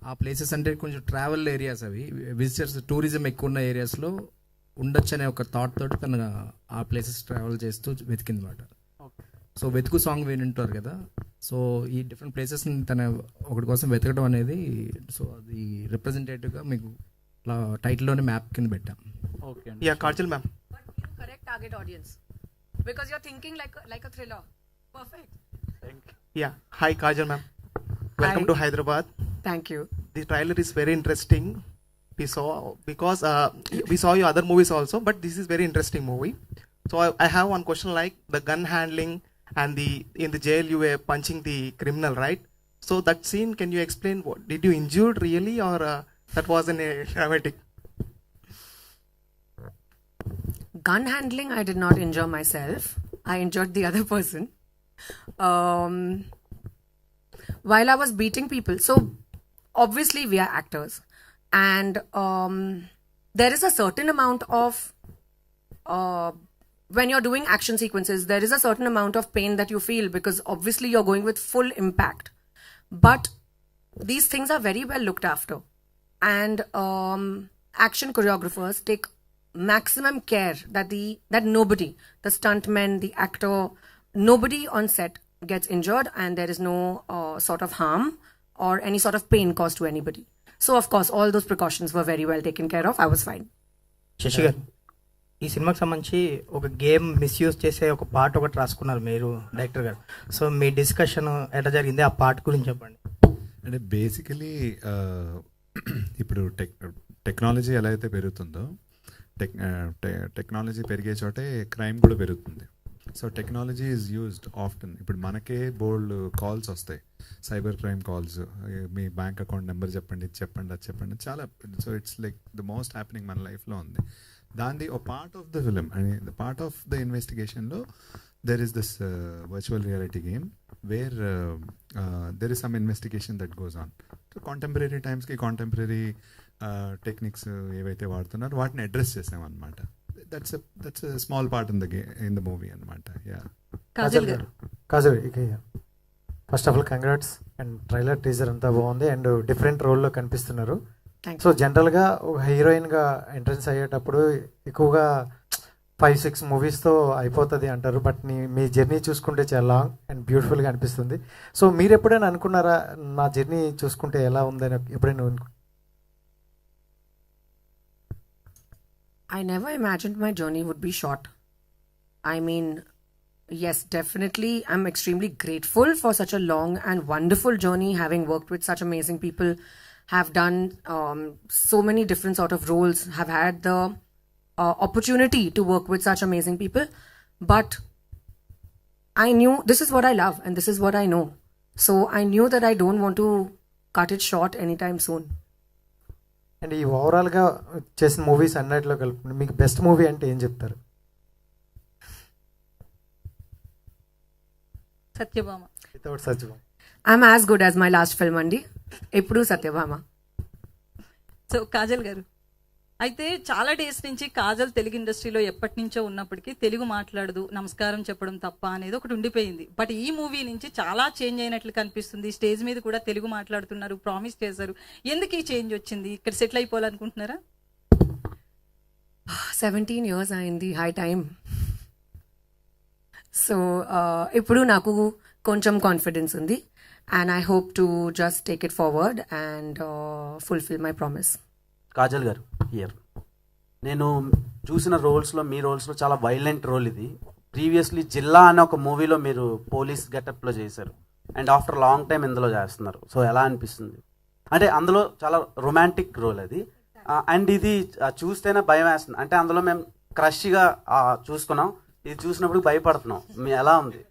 ఆ ప్లేసెస్ అంటే కొంచెం ట్రావెల్ ఏరియాస్, అవి విజిటర్స్ టూరిజం ఎక్కువ ఉన్న ఏరియాస్లో ఉండొచ్చు అనే ఒక థాట్ తోటి తను ఆ ప్లేసెస్ ట్రావెల్ చేస్తూ వెతికింది అనమాట. సో వెతుకు సాంగ్ వింటారు కదా, సో ఈ డిఫరెంట్ ప్లేసెస్ని తన ఒకటి కోసం వెతకడం అనేది, సో అది రిప్రజెంటేటివ్గా మీకు టైటిల్లోనే మ్యాప్ కింద పెట్టాం. Okay. Yeah Kajal ma'am. Correct target audience because you're thinking like a thriller. Perfect. Thank you. Yeah. Hi Kajal ma'am. Welcome Hi. to Hyderabad. Thank you. The trailer is very interesting. We saw because we saw your other movies also, but this is very interesting movie. So I have one question, like the gun handling and in the jail you were punching the criminal, right? So that scene, can you explain what did you injured really, or that was in a dramatic? Gun handling, I did not injure myself. I injured the other person. While I was beating people. So obviously we are actors. And there is a certain amount of, when you're doing action sequences, there is a certain amount of pain that you feel because obviously you're going with full impact. But these things are very well looked after. And action choreographers take maximum care that nobody, the stuntman, the actor, nobody on set gets injured and there is no sort of harm or any sort of pain caused to anybody. So of course all those precautions were very well taken care of. I was fine. Sashi garu, ఈ సినిమాకి సంబంధించి ఒక game misuse చేసే ఒక part ఒకటి రాసుకున్నారు మీరు director గారు. సో మీ డిస్కషన్ ఎట్లా జరిగింది, ఆ పార్ట్ గురించి చెప్పండి. అంటే బేసికలీ ఇప్పుడు టెక్నాలజీ ఎలా అయితే పెరుగుతుందో టెక్నాలజీ పెరిగే చోటే క్రైమ్ కూడా పెరుగుతుంది. So technology is used often. ఇప్పుడు మనకే బోల్డ్ కాల్స్ వస్తాయి, సైబర్ క్రైమ్ కాల్స్, మీ బ్యాంక్ అకౌంట్ నెంబర్ చెప్పండి, ఇది చెప్పండి, అది చెప్పండి, చాలా. So it's like the most happening మన లైఫ్లో ఉంది. దాన్ని ఒక part of the film and part of the ఇన్వెస్టిగేషన్లో there is this virtual reality game where there is some investigation that goes on. So contemporary టైమ్స్కి కాంటెంపరీ టెక్నిక్స్ ఏవైతే వాడుతున్నారో వాటిని అడ్రస్ చేసామన్నమాట. that's a small part in the movie అన్నమాట. కాజల్ గారు first of all congrats. And trailer teaser అంతా బాగుంది and different రోల్లో కనిపిస్తున్నారు. సో జనరల్గా ఒక హీరోయిన్గా ఎంట్రన్స్ అయ్యేటప్పుడు ఎక్కువగా 5-6 మూవీస్తో అయిపోతుంది అంటారు. బట్ మీ జర్నీ చూసుకుంటే చాలా లాంగ్ అండ్ బ్యూటిఫుల్గా అనిపిస్తుంది. సో మీరు ఎప్పుడైనా అనుకున్నారా నా జర్నీ చూసుకుంటే ఎలా ఉందని ఎప్పుడైనా? I never imagined my journey would be short. I mean, yes, definitely I'm extremely grateful for such a long and wonderful journey, having worked with such amazing people, have done so many different sort of roles, have had the opportunity to work with such amazing people. But I knew this is what I love and this is what I know. So I knew that I don't want to cut it short anytime soon. And ఈ ఓవరాల్గా చేసిన movies అన్నిటిలో కలుపుకుంటే మీకు best movie అంటే ఏం చెప్తారు? Satyabhama. Without Satyabhama. I'm as good as my last film అండి. ఎప్పుడు సత్యభామ. సో కాజల్ గారు, అయితే చాలా డేస్ నుంచి కాజల్ తెలుగు ఇండస్ట్రీలో ఎప్పటి నుంచో ఉన్నప్పటికీ తెలుగు మాట్లాడదు, నమస్కారం చెప్పడం తప్ప అనేది ఒకటి ఉండిపోయింది. బట్ ఈ మూవీ నుంచి చాలా చేంజ్ అయినట్లు కనిపిస్తుంది. స్టేజ్ మీద కూడా తెలుగు మాట్లాడుతున్నారు, ప్రామిస్ చేశారు. ఎందుకు ఈ చేంజ్ వచ్చింది? ఇక్కడ సెటిల్ అయిపోవాలనుకుంటున్నారా? 17 years అయింది, హై టైం. సో ఇప్పుడు నాకు కొంచెం కాన్ఫిడెన్స్ ఉంది and I hope to just take it forward and fulfil my promise. Kajal గారు హియర్, నేను చూసిన రోల్స్లో మీ రోల్స్లో చాలా వైలెంట్ రోల్ ఇది. ప్రీవియస్లీ జిల్లా అనే ఒక మూవీలో మీరు పోలీస్ గెటప్లో చేశారు అండ్ ఆఫ్టర్ లాంగ్ టైం ఇందులో చేస్తున్నారు. సో ఎలా అనిపిస్తుంది? అంటే అందులో చాలా రొమాంటిక్ రోల్ అది అండ్ ఇది చూస్తేనే భయం వేస్తుంది. అంటే అందులో మేము క్రష్గా చూసుకున్నాం, ఇది చూసినప్పుడు భయపడుతున్నాం. ఎలా ఉంది?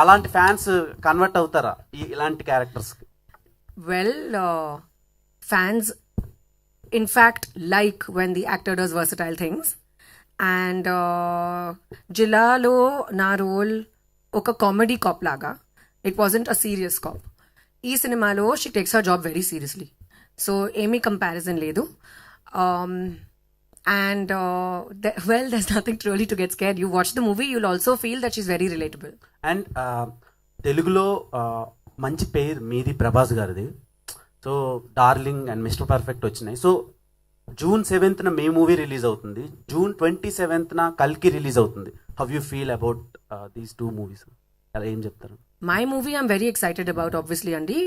అలాంటి ఫ్యాన్స్ కన్వర్ట్ అవుతారా ఇలాంటి క్యారెక్టర్స్కి? Well, fans in fact like when the actor does versatile things and Jillalo na role oka comedy cop laga, it wasn't a serious cop. Ee cinema lo she takes her job very seriously, so emi comparison ledu. And well, there's nothing really to get scared. You watch the movie, you'll also feel that she's very relatable. And telugulo manchi pair meedi Prabhas garidi. So darling and mister perfect వచ్చినాయి. So June 7th మీ movie release అవుతుంది, June 27th కల్కి release అవుతుంది. How you feel about these 2 movies? అలా ఏం చెప్తారు? My movie I'm very excited about, obviously, Andy.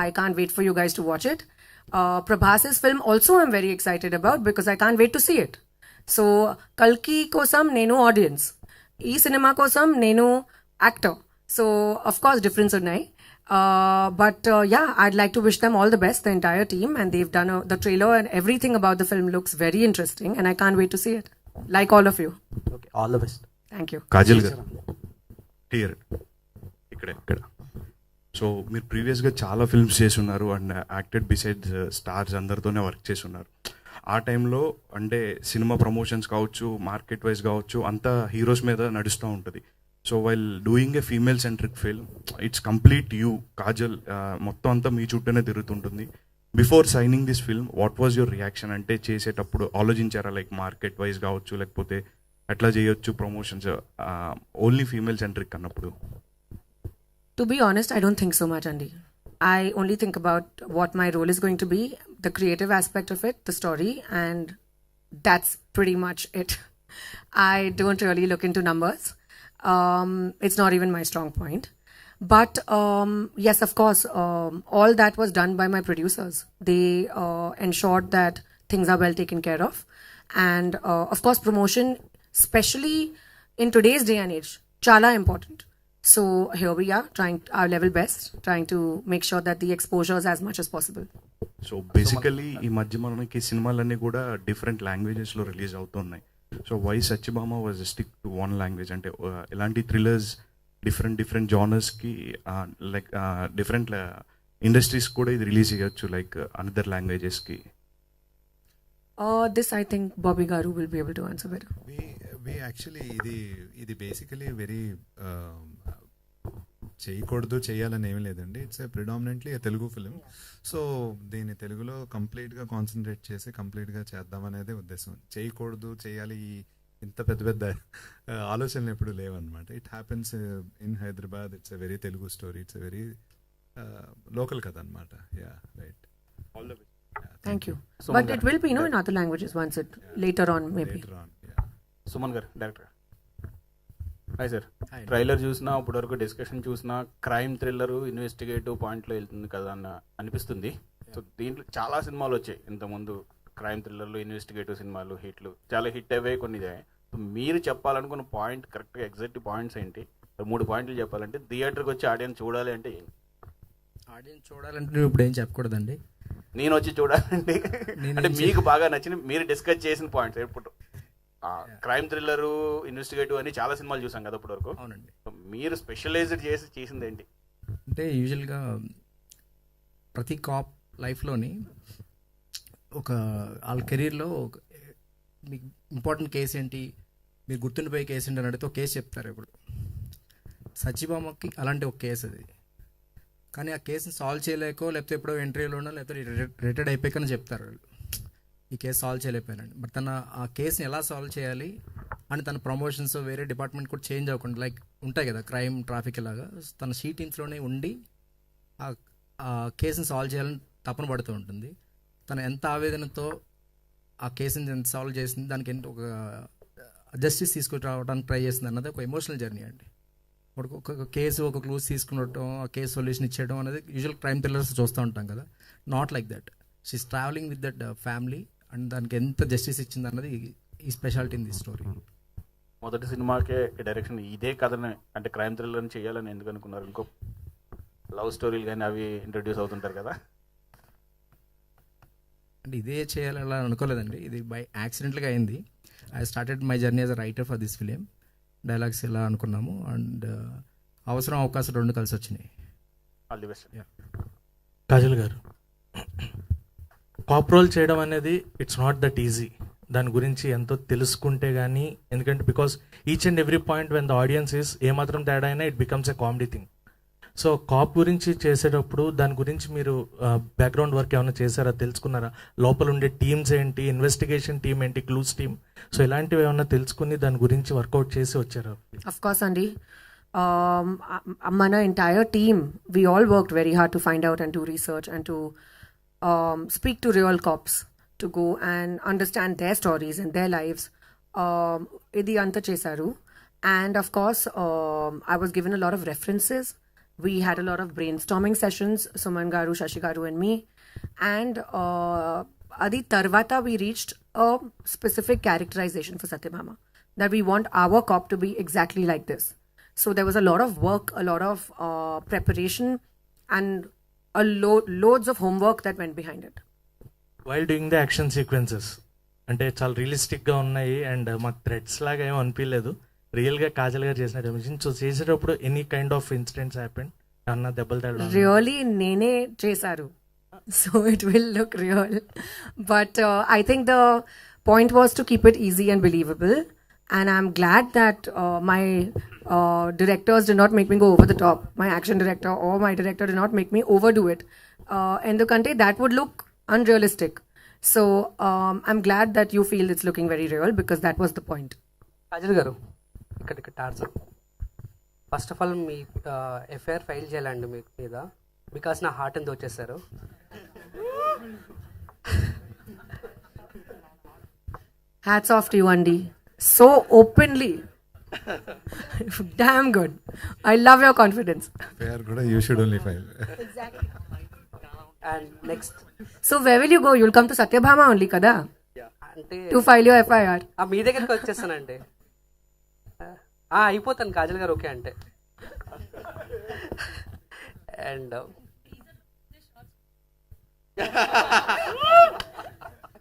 I can't wait for you guys to watch it. Prabhas's film also I'm very excited about because I can't wait to see it. So Kalki kosam nenu audience, ee cinema kosam nenu actor. So of course difference unnai. But yeah, I'd like to wish them all the best, the entire team, and they've done the trailer and everything about the film looks very interesting and I can't wait to see it. Like all of you. Okay, all the best. Thank you. Kajal గారు here ఇక్కడ. So మీరు ప్రీవియస్గా చాలా films చేసి ఉన్నారు and acted besides stars అందరితోనే work చేసి ఉన్నారు. ఆ టైంలో అంటే సినిమా ప్రమోషన్స్ కావచ్చు, మార్కెట్ వైజ్ కావచ్చు, అంతా హీరోస్ మీద నడుస్తూ ఉంటుంది. So while doing a female centric film, it's complete you Kajal, మొత్తం అంతా మీ చుట్టూనే తిరుగుతుంటుంది. Before signing this film what was your reaction? అంటే చేసేటప్పుడు ఆలోచించారా లైక్ మార్కెట్ వైజ్ కావచ్చు, లేకపోతే ఎట్లా చేయొచ్చు ప్రమోషన్స్ ఓన్లీ ఫీమేల్ సెంట్రిక్ అన్నప్పుడు? To be honest, I don't think so much, Andy. I only think about what my role is going to be, the creative aspect of it, the story, and that's pretty much it. I don't really look into numbers. It's not even my strong point. But yes, of course, all that was done by my producers. They ensured that things are well taken care of. And of course, promotion, especially in today's day and age, chala important. So here we are, trying our level best, trying to make sure that the exposure is as much as possible. So basically ఈ మధ్య మనకి సినిమాలన్నీ కూడా different లాంగ్వేజెస్లో release అవుతున్నాయి. So why Satyabhama was stick to one language? అంటే ఎలాంటి thrillers different జానర్స్కి లైక్ డిఫరెంట్ ఇండస్ట్రీస్ కూడా ఇది రిలీజ్ చేయొచ్చు, లైక్ అనదర్ లాంగ్వేజెస్కి. This I think Bobby Garu will be able to answer better. We actually ఇది బేసికలీ వెరీ చేయకూడదు చేయాలని ఏమీ లేదండి. It's predominantly Telugu film. So దీన్ని తెలుగులో కంప్లీట్గా కాన్సన్ట్రేట్ చేసి కంప్లీట్గా చేద్దామనేదే ఉద్దేశం. చేయకూడదు చేయాలి ఇంత పెద్ద ఆలోచనలు ఎప్పుడు లేవన్నమాట. It happens in Hyderabad. It's a very Telugu story. It's a very local కథ అనమాట. Yeah right. All the best. Thank you. But it will be, in other languages once it later on maybe. Suman గారు, డైరెక్టర్. Hi sir. ట్రైలర్ చూసినా ఇప్పటి వరకు discussion చూసినా crime thriller investigative పాయింట్లో వెళ్తుంది కదా అన్న అనిపిస్తుంది. సో దీంట్లో చాలా సినిమాలు వచ్చాయి ఇంతకుముందు, క్రైమ్ థ్రిల్లర్లు ఇన్వెస్టిగేటివ్ సినిమాలు హిట్లు చాలా హిట్ అయ్యాయి, కొన్ని ఇదే. సో మీరు చెప్పాలనుకున్న పాయింట్ కరెక్ట్గా ఎగ్జాక్ట్ పాయింట్స్ ఏంటి? 3 పాయింట్లు చెప్పాలంటే థియేటర్కి వచ్చి ఆడియన్స్ చూడాలి అంటే ఏంటి? ఆడియన్స్ చూడాలంటే నువ్వు ఇప్పుడు ఏం చెప్పకూడదండి. నేను వచ్చి చూడాలంటే అంటే మీకు బాగా నచ్చిన మీరు డిస్కస్ చేసిన పాయింట్స్. ఇప్పుడు క్రైమ్ థ్రిల్లర్ ఇన్వెస్టిగేటివ్ అని చాలా సినిమాలు చూసాం కదా ఇప్పటి వరకు. అవునండి. మీరు స్పెషలైజ్డ్ చేసింది ఏంటి? అంటే యూజువల్గా ప్రతి కాప్ లైఫ్లోని వాళ్ళ కెరీర్లో మీకు ఇంపార్టెంట్ కేసు ఏంటి, మీరు గుర్తుండిపోయే కేసు ఏంటి అని అడిగితే ఒక కేసు చెప్తారు. ఇప్పుడు సత్యభామకి అలాంటి ఒక కేసు అది. కానీ ఆ కేసుని సాల్వ్ చేయలేకో లేకపోతే ఎప్పుడో ఇంటర్వ్యూలోనో లేకపోతే రిటైర్డ్ అయిపోయాకని చెప్తారు వాళ్ళు, ఈ కేసు సాల్వ్ చేయలేకపోయానండి. బట్ తన ఆ కేసుని ఎలా సాల్వ్ చేయాలి అని తన ప్రమోషన్స్ వేరే డిపార్ట్మెంట్ కూడా చేంజ్ అవ్వకుండా, లైక్ ఉంటాయి కదా క్రైమ్ ట్రాఫిక్ ఇలాగా, తన షీ టీమ్స్లోనే ఉండి ఆ కేసుని సాల్వ్ చేయాలని తపన పడుతూ ఉంటుంది. తను ఎంత ఆవేదనతో ఆ కేసుని ఎంత సాల్వ్ చేసింది, దానికి ఎంత ఒక జస్టిస్ తీసుకురావడానికి ట్రై చేసింది అన్నది ఒక ఎమోషనల్ జర్నీ అండి. ఒక కేసు ఒక క్లూస్ తీసుకునటం, ఆ కేసు సొల్యూషన్ ఇచ్చేయడం అనేది యూజువల్ క్రైమ్ థ్రిల్లర్స్ చూస్తూ ఉంటాం కదా. Not like that. She is travelling with that family and దానికి ఎంత జస్టిస్ ఇచ్చింది అన్నది ఈ స్పెషాలిటీ ఇన్ ది స్టోరీ. మొదటి సినిమాకే డైరెక్షన్ ఇదే కథనే అంటే క్రైమ్ థ్రిల్లర్ని చేయాలని ఎందుకు అనుకున్నారు? ఇంకో లవ్ స్టోరీలు కానీ అవి ఇంట్రడ్యూస్ అవుతుంటారు కదా. అంటే ఇదే చేయాలని అనుకోలేదండి, ఇది బై యాక్సిడెంట్గా అయింది. I started my journey as a writer for this film. Dialogues ఇలా అనుకున్నాము అండ్ అవకాశం 2 కలిసి వచ్చినాయి. All the best. కాజల్ గారు, కాప్ రోల్ చేయడం అనేది ఇట్స్ నాట్ దట్ ఈజీ. దాని గురించి ఎంతో తెలుసుకుంటే కానీ, ఎందుకంటే because each and every point when the audience is ఏమాత్రం తేడా అయినా it becomes a comedy thing. So cop గురించి చేసేటప్పుడు దాని గురించి మీరు బ్యాక్గ్రౌండ్ వర్క్ ఏమైనా చేశారా, తెలుసుకున్నారా? లోపల ఉండే టీమ్స్ ఏంటి, ఇన్వెస్టిగేషన్ టీమ్ ఏంటి, క్లూస్ టీమ్, సో ఇలాంటివి ఏమైనా తెలుసుకుని దాని గురించి వర్కౌట్ చేసి వచ్చారా? Of course, Andy. Mana entire team, we all worked very hard to find out and do research and to speak to real cops, to go and understand their stories and their lives. Idi anta chesaru. And of course, I was given a lot of references. We had a lot of brainstorming sessions, Suman Garu, Shashi Garu and me. And adi tarvata we reached a specific characterization for Satyabhama, that we want our cop to be exactly like this. So there was a lot of work, a lot of preparation and loads of homework that went behind it. While doing the action sequences, అంటే చాలా రియలిస్టిక్గా ఉన్నాయి and మాకు threads లాగా ఏమో అనిపించలేదు, రియల్గా కాజల్ గారు చేసినట్టు. సో చేసేటప్పుడు any kind of incidents happen? అన్న దెబ్బలు తగ్గడం రియల్లీ నేనే చేశారు, so it will look real. But I think the point was to keep it easy and believable. And I'm glad that my directors did not make me go over the top. My action director or my director did not make me overdo it. Endukante that would look unrealistic. So I'm glad that you feel it's looking very real because that was the point. Kajal గారు, ఇక్కడ torture first of all me FIR file చేయాలండి మీ మీద, because నా heart ఎంత వచ్చేసారు. Hats off to you, Andy. So openly Damn good. I love your confidence. Fair kuda you should only file. Exactly. And next. So where will you go? You'll come to Satyabhama only kada? అంటే To file your FIR. మీ దగ్గరికి వచ్చేస్తానండి. అయిపోతాను కాజల్ గారు okay అంటే. And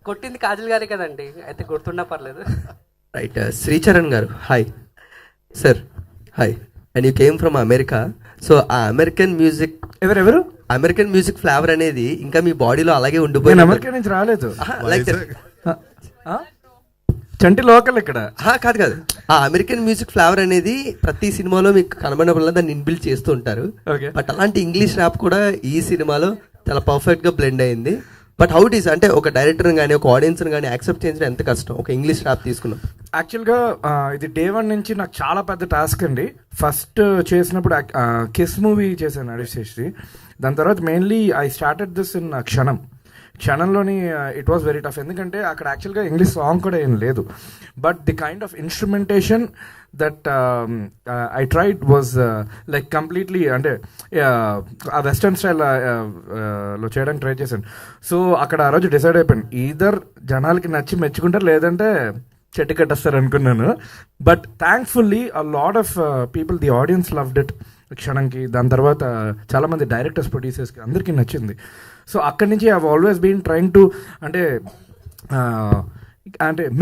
కొట్టింది కాజల్ గారే కదండి, అయితే గుర్తున్నా పర్లేదు. రైట్. శ్రీచరణ్ గారు hi sir. Hi. And you came from America. So ఆ అమెరికన్ మ్యూజిక్ ఎవరెవరు అమెరికన్ మ్యూజిక్ ఫ్లేవర్ అనేది ఇంకా మీ బాడీలో అలాగే ఉండిపోయింది. అమెరికా నుంచి రాలేదు. లైక్ చంటి లోకల్ ఇక్కడ కాదు కాదు, ఆ అమెరికన్ మ్యూజిక్ ఫ్లేవర్ అనేది ప్రతి సినిమాలో మీకు కనబడినప్పుడు దాన్ని ఇన్బిల్డ్ చేస్తూ ఉంటారు. బట్ అలాంటి ఇంగ్లీష్ ర్యాప్ కూడా ఈ సినిమాలో చాలా పర్ఫెక్ట్ గా బ్లెండ్ అయింది. బట్ హౌ ఇట్ ఈస్ అంటే ఒక డైరెక్టర్ కానీ ఒక ఆడియన్స్ కానీ యాక్సెప్ట్ చేయించడం ఎంత కష్టం ఒక ఇంగ్లీష్ ర్యాప్ తీసుకున్నాం. యాక్చువల్గా ఇది డే 1 నుంచి నాకు చాలా పెద్ద టాస్క్ అండి. ఫస్ట్ చేసినప్పుడు కిస్ మూవీ చేశాను అడిశేషి. దాని తర్వాత mainly I started this in క్షణంలోని ఇట్ వాస్ వెరీ టఫ్. ఎందుకంటే అక్కడ యాక్చువల్గా ఇంగ్లీష్ సాంగ్ కూడా ఏం లేదు. But the kind of instrumentation that I tried was like completely అంటే ఆ వెస్టర్న్ స్టైల్ లో చేయడానికి ట్రై చేశాను. సో అక్కడ ఆ రోజు డిసైడ్ అయిపోయాను, ఈదర్ జనాలకి నచ్చి మెచ్చుకుంటారు లేదంటే చెట్టు కట్టేస్తారు అనుకున్నాను. But thankfully a lot of people, the audience loved it క్షణంకి. దాని తర్వాత చాలామంది డైరెక్టర్స్ ప్రొడ్యూసర్స్కి అందరికీ నచ్చింది. సో అక్కడి నుంచి I always been trying to అంటే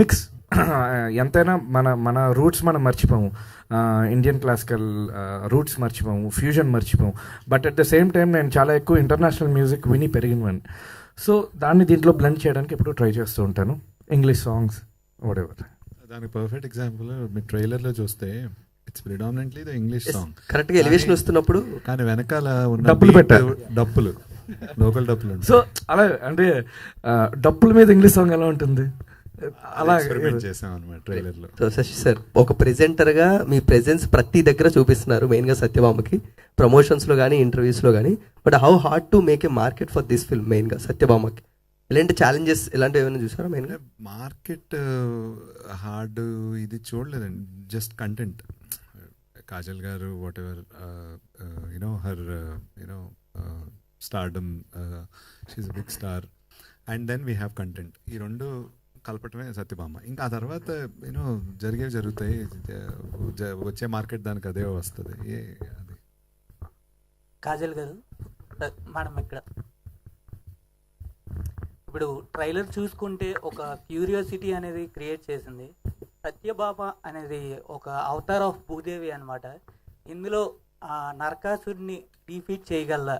మిక్స్. ఎంతైనా మన రూట్స్ మనం మర్చిపోము, ఇండియన్ క్లాసికల్ రూట్స్ మర్చిపోము, ఫ్యూజన్ మర్చిపోము. But at the same time నేను చాలా ఎక్కువ ఇంటర్నేషనల్ మ్యూజిక్ విని పెరిగినవని. సో దాన్ని దీంట్లో బ్లెండ్ చేయడానికి ఎప్పుడు ట్రై చేస్తూ ఉంటాను. English songs what ever. దానికి పర్ఫెక్ట్ ఎగ్జాంపుల్ మీ ట్రైలర్లో చూస్తే it's predominantly the English song. కరెక్ట్గా ఎలివేషన్ వస్తున్నప్పుడు కానీ వెనకాల ఉన్న డప్పులు పెట్టారు, డప్పులు లోకల్ డప్పులు. సో అలా అంటే డప్పుల మీద ఇంగ్లీష్ సాంగ్ ఎలా ఉంటుంది అలా చేసాం అనమాట ట్రైలర్లో. సో శశి సార్ ఒక ప్రెజెంటర్గా మీ ప్రెజెన్స్ ప్రతి దగ్గర చూపిస్తున్నారు, మెయిన్గా సత్యభామకి ప్రమోషన్స్లో కానీ ఇంటర్వ్యూస్లో కానీ. But how hard to make a market for this film మెయిన్గా సత్యభామకి? ఇలాంటి ఛాలెంజెస్ ఇలాంటివి ఏమైనా చూసారా మెయిన్గా? మార్కెట్ హార్డ్ ఇది చూడలేదండి, జస్ట్ కంటెంట్. కాజల్ గారు whatever you know her you know stardom, she is a big star, and then we have content. ఈ రెండు కలపటమే సత్యభామ. ఇంకా ఆ తర్వాత యూనో జరిగేవి జరుగుతాయి, వచ్చే మార్కెట్ దానికి అదే వస్తుంది. అది కాజల్ గారు మేడం ఇక్కడ ఇప్పుడు ట్రైలర్ చూసుకుంటే ఒక క్యూరియాసిటీ అనేది క్రియేట్ చేసింది. సత్యభామ అనేది ఒక అవతార్ ఆఫ్ భూదేవి అనమాట. ఇందులో నరకాసుడిని డిఫీట్ చేయగలరా?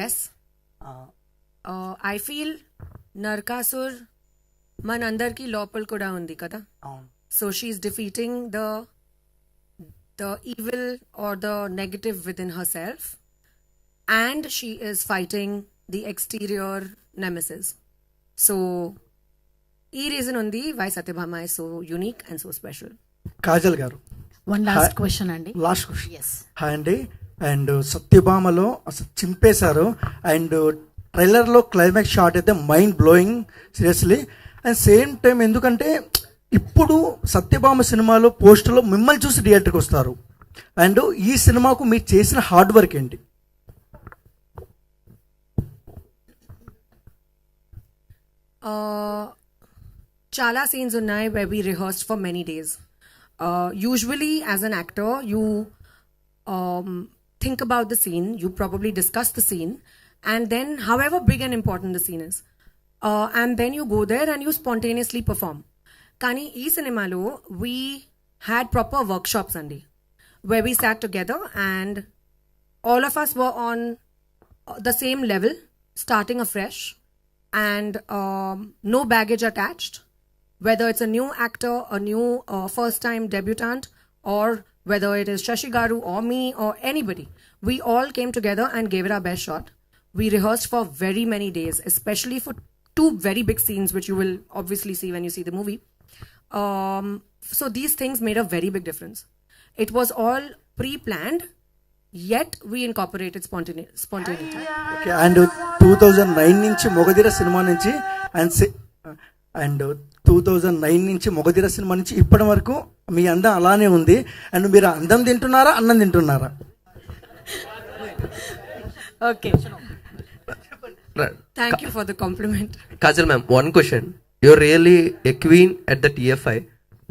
ఎస్, ఐ ఫీల్ నరకాసుర్ మనందరికీ లోపల కూడా ఉంది కదా. So she is defeating the evil or the negative within herself, and she is fighting the exterior nemesis. So ee reason undi why Satyabhama is so unique and so special. Kajal గారు one last question అండి. Last question. yes hi అండి. And సత్యభామలో అసలు చింపేశారు. And ట్రైలర్లో climax shot అయితే mind blowing seriously. And same time ఎందుకంటే ఇప్పుడు సత్యభామ సినిమాలో పోస్టర్లో మిమ్మల్ని చూసి థియేటర్కి వస్తారు. అండ్ ఈ సినిమాకు మీరు చేసిన హార్డ్ వర్క్ ఏంటి? Chala scenes unnai where we rehearsed for many days. Usually as an actor, you think about the scene, you probably discuss the scene, and then however big and important the scene is, and then you go there and you spontaneously perform. Kani ee cinemalo we had proper workshops andi where we sat together and all of us were on the same level, starting afresh, and no baggage attached, whether it's a new actor, a new first time debutant, or whether it is Shashi Garu or me or anybody. We all came together and gave it our best shot. We rehearsed for very many days, especially for two very big scenes which you will obviously see when you see the movie. So these things made a very big difference. It was all pre-planned, yet we incorporated spontaneity. Okay, and 2009 నుంచి Magadheera cinema నుంచి and 2009 నుంచి Magadheera cinema నుంచి ఇప్పటి వరకు మీ అందం అలానే ఉంది. And మీరు అందం తింటున్నారా, అన్నం తింటున్నారా? Okay, thank you for the compliment. Kajal ma'am, one question. You're really a queen at the TFI.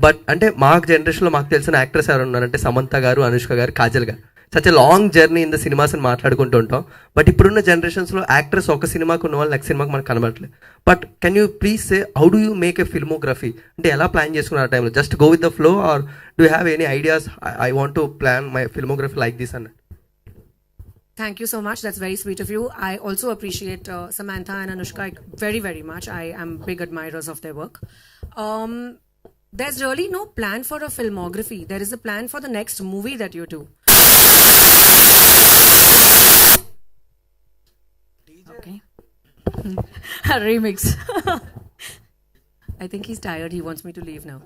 But అంటే మాకు జనరేషన్లో మాకు తెలిసిన యాక్టర్స్ ఎవరు ఉన్నారంటే సమంత గారు, అనుష్క గారు, కాజల్ గారు. Such a long journey in the cinemas అని మాట్లాడుకుంటూ ఉంటాం. బట్ ఇప్పుడున్న జనరేషన్స్లో యాక్టర్స్ ఒక సినిమాకు ఉన్న వాళ్ళు నెక్స్ట్ సినిమాకి మనకు కనబడట్లేదు. But can you please say how do you make a filmography? అంటే ఎలా ప్లాన్ చేసుకున్నారు ఆ టైంలో? Just go with the flow or do have any ideas? I want to plan my filmography like this అన్న. Thank you so much. That's very sweet of you. I also appreciate Samantha and Anushka very, very much. I am big admirers of their work. There's really no plan for a filmography. There is a plan for the next movie that you do. Okay. Remix. I think he's tired. He wants me to leave now.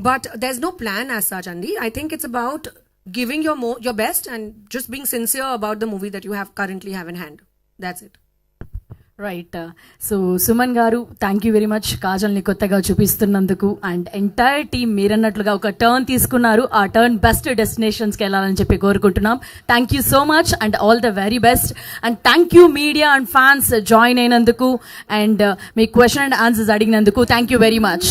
But there's no plan as such, Andy. I think it's about giving your best and just being sincere about the movie that you currently have in hand. That's it. Right. So Suman గారు, thank you very much కాజల్ని కొత్తగా చూపిస్తున్నందుకు. And entire team మీరన్నట్లుగా ఒక turn తీసుకున్నారు. ఆ turn best డెస్టినేషన్స్కి వెళ్ళాలని చెప్పి కోరుకుంటున్నాం. Thank you so much and all the very best. And thank you media and fans join అయినందుకు and మీ క్వశ్చన్ అండ్ ఆన్సర్స్ అడిగినందుకు థ్యాంక్ యూ వెరీ మచ్.